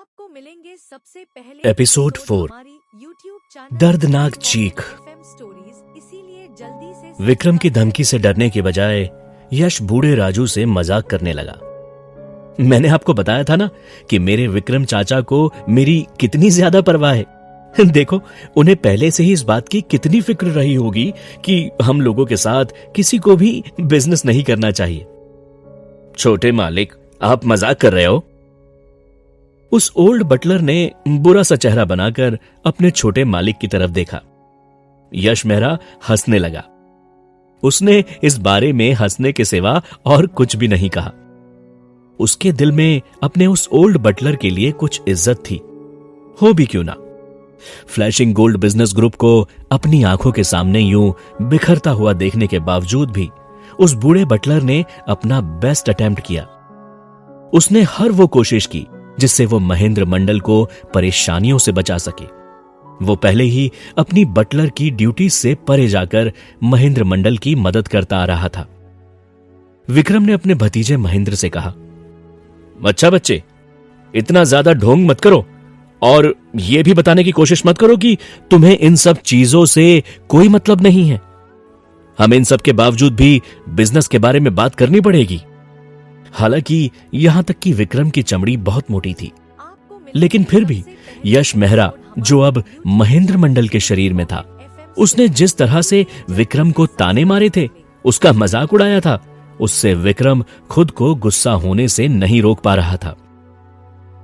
आपको मिलेंगे सबसे पहले एपिसोड 4 हमारी YouTube चैनल दर्दनाक चीख। FM स्टोरीज, इसीलिए जल्दी से विक्रम की धमकी से डरने के बजाय यश बूढ़े राजू से मजाक करने लगा। मैंने आपको बताया था ना कि मेरे विक्रम चाचा को मेरी कितनी ज्यादा परवाह है। देखो, उन्हें पहले से ही इस बात की कितनी फिक्र रही होगी कि हम लोगों के साथ किसी को भी बिजनेस नहीं करना चाहिए। छोटे मालिक, आप मजाक कर रहे हो? उस ओल्ड बटलर ने बुरा सा चेहरा बनाकर अपने छोटे मालिक की तरफ देखा। यश मेहरा हंसने लगा। उसने इस बारे में हंसने के सिवा और कुछ भी नहीं कहा। उसके दिल में अपने उस ओल्ड बटलर के लिए कुछ इज्जत थी, हो भी क्यों ना। फ्लैशिंग गोल्ड बिजनेस ग्रुप को अपनी आंखों के सामने यूं बिखरता हुआ देखने के बावजूद भी उस बूढ़े बटलर ने अपना बेस्ट अटेम्प्ट किया। उसने हर वो कोशिश की जिससे वो महेंद्र मंडल को परेशानियों से बचा सके। वो पहले ही अपनी बटलर की ड्यूटी से परे जाकर महेंद्र मंडल की मदद करता आ रहा था। विक्रम ने अपने भतीजे महेंद्र से कहा, अच्छा बच्चे, इतना ज्यादा ढोंग मत करो और यह भी बताने की कोशिश मत करो कि तुम्हें इन सब चीजों से कोई मतलब नहीं है। हमें इन सब के बावजूद भी बिजनेस के बारे में बात करनी पड़ेगी। हालांकि यहां तक कि विक्रम की चमड़ी बहुत मोटी थी, लेकिन फिर भी यश मेहरा, जो अब महेंद्र मंडल के शरीर में था, उसने जिस तरह से विक्रम को ताने मारे थे, उसका मजाक उड़ाया था, उससे विक्रम खुद को गुस्सा होने से नहीं रोक पा रहा था।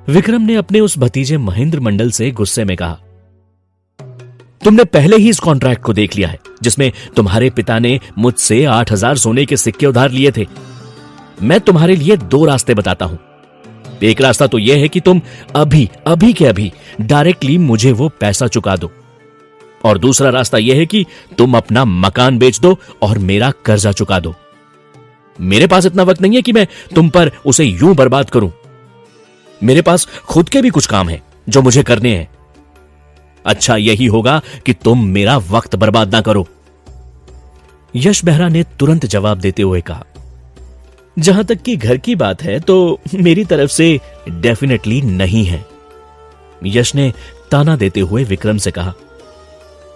विक्रम ने अपने उस भतीजे महेंद्र मंडल से गुस्से में कहा, तुमने पहले ही इस कॉन्ट्रैक्ट को देख लिया है जिसमें तुम्हारे पिता ने मुझसे 8,000 सोने के सिक्के उधार लिए थे। मैं तुम्हारे लिए 2 रास्ते बताता हूं। एक रास्ता तो यह है कि तुम अभी के अभी डायरेक्टली मुझे वो पैसा चुका दो, और दूसरा रास्ता यह है कि तुम अपना मकान बेच दो और मेरा कर्जा चुका दो। मेरे पास इतना वक्त नहीं है कि मैं तुम पर उसे यूं बर्बाद करूं। मेरे पास खुद के भी कुछ काम हैं जो मुझे करने हैं। अच्छा यही होगा कि तुम मेरा वक्त बर्बाद ना करो। यश मेहरा ने तुरंत जवाब देते हुए कहा, जहां तक कि घर की बात है तो मेरी तरफ से डेफिनेटली नहीं है। यश ने ताना देते हुए विक्रम से कहा,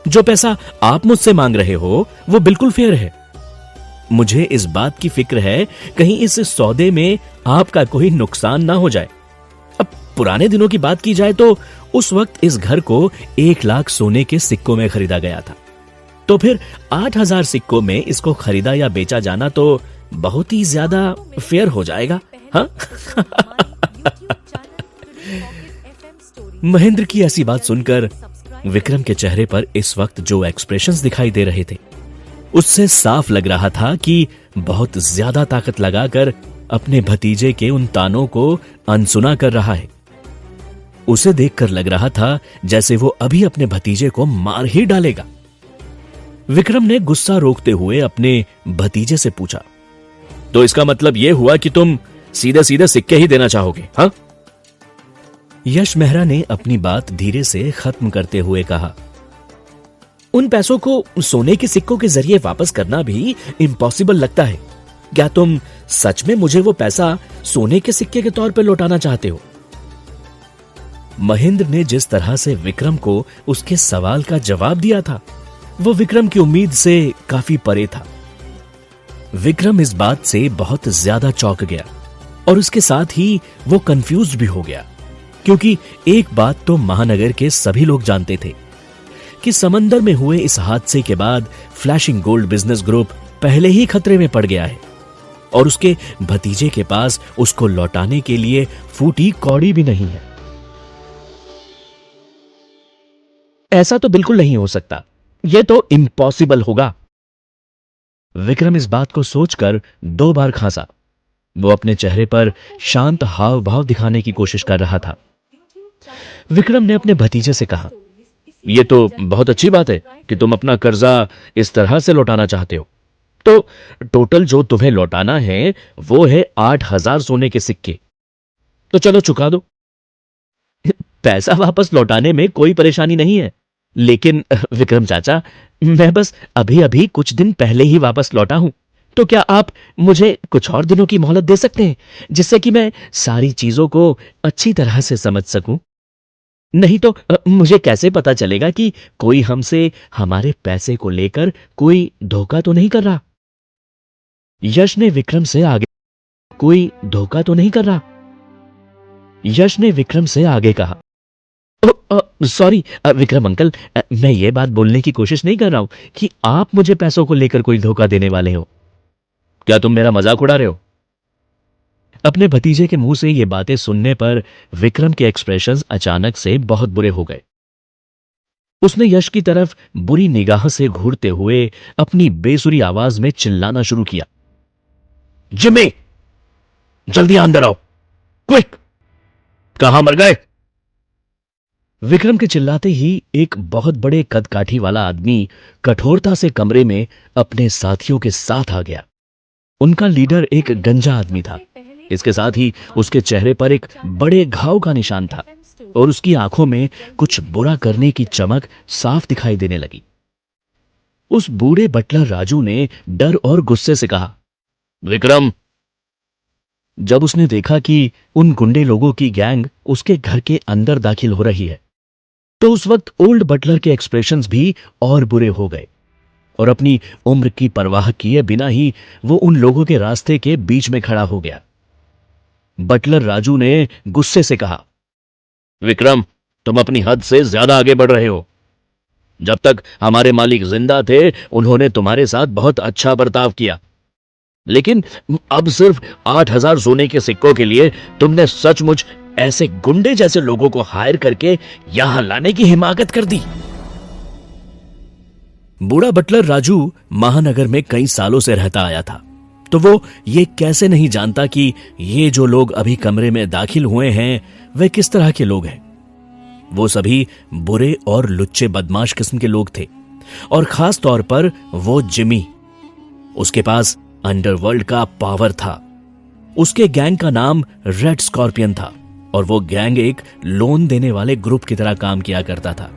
जो पैसा आप मुझसे मांग रहे हो वो बिल्कुल फेयर है। मुझे इस बात की फिक्र है कहीं इस सौदे में आपका कोई नुकसान ना हो जाए। अब पुराने दिनों की बात की जाए तो उस वक्त इस घर को 1 लाख सोने के सिक्कों में खरीदा गया था, तो फिर 8,000 सिक्कों में इसको खरीदा या बेचा जाना तो बहुत ही ज्यादा फेयर हो जाएगा। हाँ? महेंद्र की ऐसी बात सुनकर विक्रम के चेहरे पर इस वक्त जो एक्सप्रेशंस दिखाई दे रहे थे, उससे साफ लग रहा था कि बहुत ज्यादा ताकत लगाकर अपने भतीजे के उन तानों को अनसुना कर रहा है। उसे देखकर लग रहा था जैसे वो अभी अपने भतीजे को मार ही डालेगा। विक्रम ने गुस्सा रोकते हुए अपने भतीजे से पूछा, तो इसका मतलब यह हुआ कि तुम सीधे सीधे सिक्के ही देना चाहोगे? हाँ? यश मेहरा ने अपनी बात धीरे से खत्म करते हुए कहा, उन पैसों को सोने के सिक्कों के जरिए वापस करना भी इम्पॉसिबल लगता है। क्या तुम सच में मुझे वो पैसा सोने के सिक्के के तौर पर लौटाना चाहते हो? महेंद्र ने जिस तरह से विक्रम को उसके सवाल का जवाब दिया था, वो विक्रम की उम्मीद से काफी परे था। विक्रम इस बात से बहुत ज्यादा चौंक गया और उसके साथ ही वो कंफ्यूज भी हो गया, क्योंकि एक बात तो महानगर के सभी लोग जानते थे कि समंदर में हुए इस हादसे के बाद फ्लैशिंग गोल्ड बिजनेस ग्रुप पहले ही खतरे में पड़ गया है और उसके भतीजे के पास उसको लौटाने के लिए फूटी कौड़ी भी नहीं है। ऐसा तो बिल्कुल नहीं हो सकता, यह तो इम्पॉसिबल होगा। विक्रम इस बात को सोचकर 2 बार खांसा। वो अपने चेहरे पर शांत हाव भाव दिखाने की कोशिश कर रहा था। विक्रम ने अपने भतीजे से कहा, यह तो बहुत अच्छी बात है कि तुम अपना कर्जा इस तरह से लौटाना चाहते हो। तो टोटल जो तुम्हें लौटाना है वो है 8,000 सोने के सिक्के। तो चलो चुका दो। पैसा वापस लौटाने में कोई परेशानी नहीं है, लेकिन विक्रम चाचा, मैं बस अभी कुछ दिन पहले ही वापस लौटा हूं। तो क्या आप मुझे कुछ और दिनों की मोहलत दे सकते हैं, जिससे कि मैं सारी चीजों को अच्छी तरह से समझ सकूं? नहीं तो मुझे कैसे पता चलेगा कि कोई हमसे हमारे पैसे को लेकर कोई धोखा तो नहीं कर रहा? यश ने विक्रम से आगे कोई धोखा तो नहीं कर रहा? यश ने विक्रम से आगे कहा। सॉरी विक्रम अंकल, मैं ये बात बोलने की कोशिश नहीं कर रहा हूं कि आप मुझे पैसों को लेकर कोई धोखा देने वाले हो। क्या तुम मेरा मजाक उड़ा रहे हो? अपने भतीजे के मुंह से ये बातें सुनने पर विक्रम के एक्सप्रेशंस अचानक से बहुत बुरे हो गए। उसने यश की तरफ बुरी निगाह से घूरते हुए अपनी बेसुरी आवाज में चिल्लाना शुरू किया, जिमी, जल्दी अंदर आओ, क्विक! कहां मर गए? विक्रम के चिल्लाते ही एक बहुत बड़े कदकाठी वाला आदमी कठोरता से कमरे में अपने साथियों के साथ आ गया। उनका लीडर एक गंजा आदमी था। इसके साथ ही उसके चेहरे पर एक बड़े घाव का निशान था और उसकी आंखों में कुछ बुरा करने की चमक साफ दिखाई देने लगी। उस बूढ़े बटलर राजू ने डर और गुस्से से कहा, विक्रम। जब उसने देखा कि उन गुंडे लोगों की गैंग उसके घर के अंदर दाखिल हो रही है, तो उस वक्त ओल्ड बटलर के एक्सप्रेशंस भी और बुरे हो गए और अपनी उम्र की परवाह किए बिना ही वो उन लोगों के रास्ते के बीच में खड़ा हो गया। बटलर राजू ने गुस्से से कहा, विक्रम, तुम अपनी हद से ज्यादा आगे बढ़ रहे हो। जब तक हमारे मालिक जिंदा थे, उन्होंने तुम्हारे साथ बहुत अच्छा बर्ताव किया, लेकिन अब सिर्फ 8,000 सोने के सिक्कों के लिए तुमने सचमुच ऐसे गुंडे जैसे लोगों को हायर करके यहां लाने की हिमाकत कर दी। बूढ़ा बटलर राजू महानगर में कई सालों से रहता आया था, तो वो ये कैसे नहीं जानता कि ये जो लोग अभी कमरे में दाखिल हुए हैं वे किस तरह के लोग हैं। वो सभी बुरे और लुच्चे बदमाश किस्म के लोग थे, और खास तौर पर वो जिमी। उसके पास अंडरवर्ल्ड का पावर था। उसके गैंग का नाम रेड स्कॉर्पियन था और वो गैंग एक लोन देने वाले ग्रुप की तरह काम किया करता था।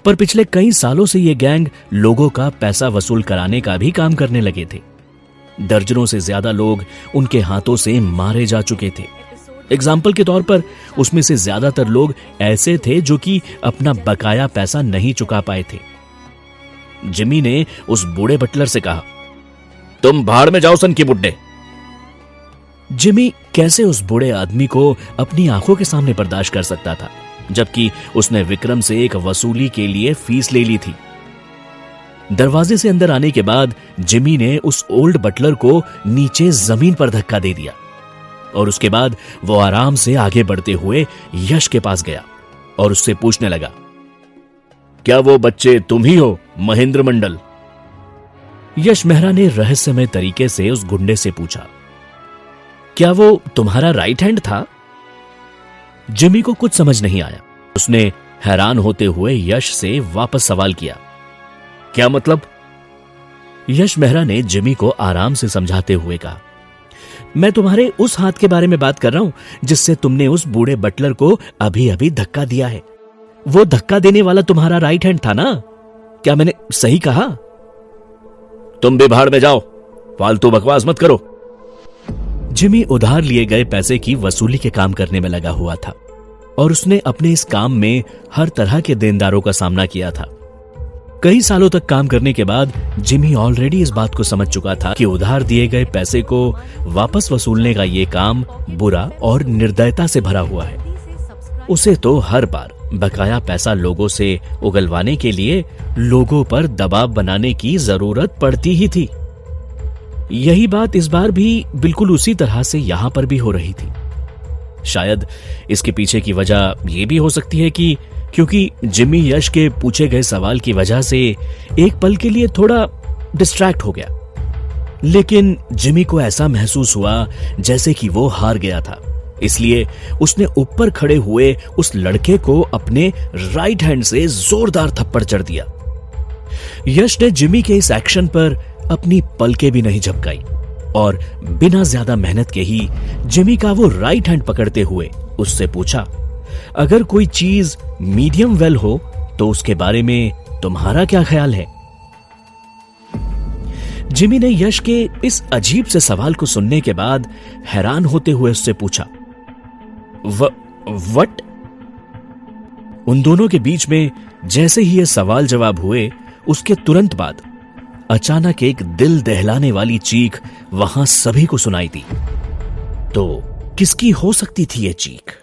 पर पिछले कई सालों से ये गैंग लोगों का पैसा वसूल कराने का भी काम करने लगे थे। दर्जनों से ज्यादा लोग उनके हाथों से मारे जा चुके थे। एग्जाम्पल के तौर पर उसमें से ज्यादातर लोग ऐसे थे जो कि अपना बकाया पैसा नहीं चुका पाए थे। जिमी ने उस बूढ़े बटलर से कहा, तुम भाड़ में जाओ सन की बुड्ढे। जिमी कैसे उस बूढ़े आदमी को अपनी आंखों के सामने बर्दाश्त कर सकता था, जबकि उसने विक्रम से एक वसूली के लिए फीस ले ली थी। दरवाजे से अंदर आने के बाद जिमी ने उस ओल्ड बटलर को नीचे जमीन पर धक्का दे दिया और उसके बाद वो आराम से आगे बढ़ते हुए यश के पास गया और उससे पूछने लगा, क्या वो बच्चे तुम ही हो, महेंद्र मंडल? यश मेहरा ने रहस्यमय तरीके से उस गुंडे से पूछा, क्या वो तुम्हारा राइट हैंड था? जिमी को कुछ समझ नहीं आया। उसने हैरान होते हुए यश से वापस सवाल किया, क्या मतलब? यश मेहरा ने जिमी को आराम से समझाते हुए कहा, मैं तुम्हारे उस हाथ के बारे में बात कर रहा हूं जिससे तुमने उस बूढ़े बटलर को अभी अभी धक्का दिया है। वो धक्का देने वाला तुम्हारा राइट हैंड था ना? क्या मैंने सही कहा? तुम भी भाड़ में जाओ, फालतू बकवास मत करो। जिमी उधार लिए गए पैसे की वसूली के काम करने में लगा हुआ था और उसने अपने इस काम में हर तरह के देनदारों का सामना किया था। कई सालों तक काम करने के बाद जिमी ऑलरेडी इस बात को समझ चुका था कि उधार दिए गए पैसे को वापस वसूलने का ये काम बुरा और निर्दयता से भरा हुआ है। उसे तो हर बार बकाया पैसा लोगों से उगलवाने के लिए लोगों पर दबाव बनाने की जरूरत पड़ती ही थी। यही बात इस बार भी बिल्कुल उसी तरह से यहां पर भी हो रही थी। शायद इसके पीछे की वजह यह भी हो सकती है कि क्योंकि जिमी यश के पूछे गए सवाल की वजह से एक पल के लिए थोड़ा डिस्ट्रैक्ट हो गया, लेकिन जिमी को ऐसा महसूस हुआ जैसे कि वो हार गया था। इसलिए उसने ऊपर खड़े हुए उस लड़के को अपने राइट हैंड से जोरदार थप्पड़ चढ़ दिया। यश ने जिमी के इस एक्शन पर अपनी पलकें भी नहीं झपकाई और बिना ज्यादा मेहनत के ही जिमी का वो राइट हैंड पकड़ते हुए उससे पूछा, अगर कोई चीज मीडियम वेल हो तो उसके बारे में तुम्हारा क्या ख्याल है? जिमी ने यश के इस अजीब से सवाल को सुनने के बाद हैरान होते हुए उससे पूछा, वट? उन दोनों के बीच में जैसे ही ये सवाल जवाब हुए, उसके तुरंत बाद अचानक एक दिल दहलाने वाली चीख वहां सभी को सुनाई दी। तो किसकी हो सकती थी ये चीख?